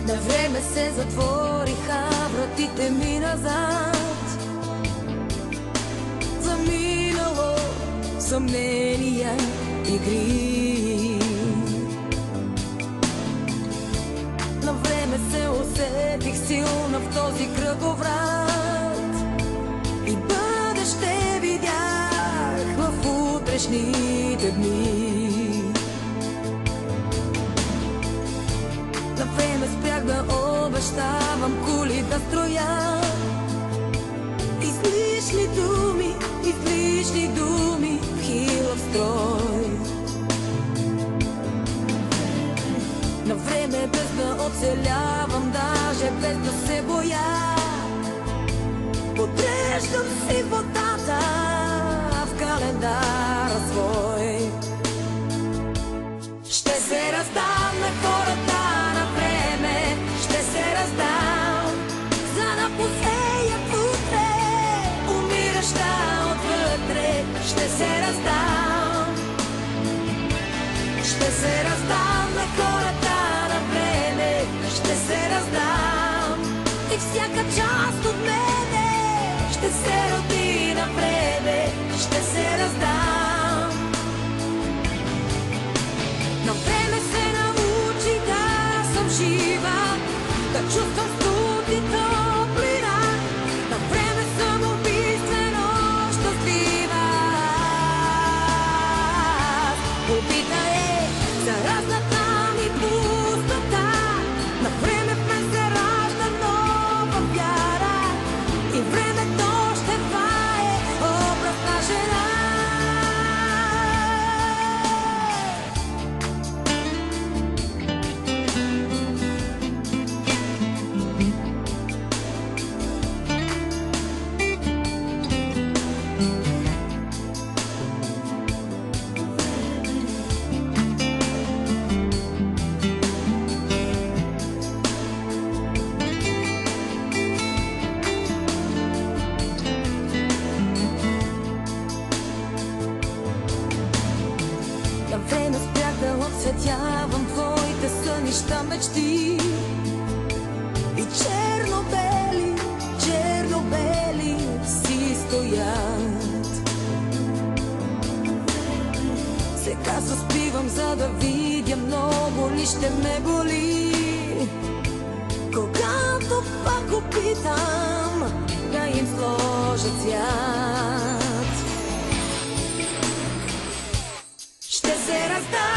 На време се затвориха вратите ми назад. Заминало съмнения и гри. На време се усетих силна в този кръговрат и бъдеще видях в утрешните дни. На време спрях да обещавам кули да строя. Излишни думи в хилав строй. На време без да оцелявам, даже без да се боя, подреждам си водата в календара свой. Ще се раздам на хората на време, ще се раздам, за да посея утре, умираща отвътре. Ще се раздам, ще се раздам на хората на време, ще се раздам и всяка част от мене ще се роди на време, ще се раздам. На време се научи да съм жива, да чувствам студ и топлина. На време съм убийствено щастлива. Опита е заразната ми пустота. На време в мен се ражда нова вяра и времето ще вае образ на жена. На време спрях да осветявам твоите сънища мечти и черно-бели си стоят. Сега заспивам, за да видя много ли ще ме боли, когато пак опитам да им сложа цвят. Ще се раздам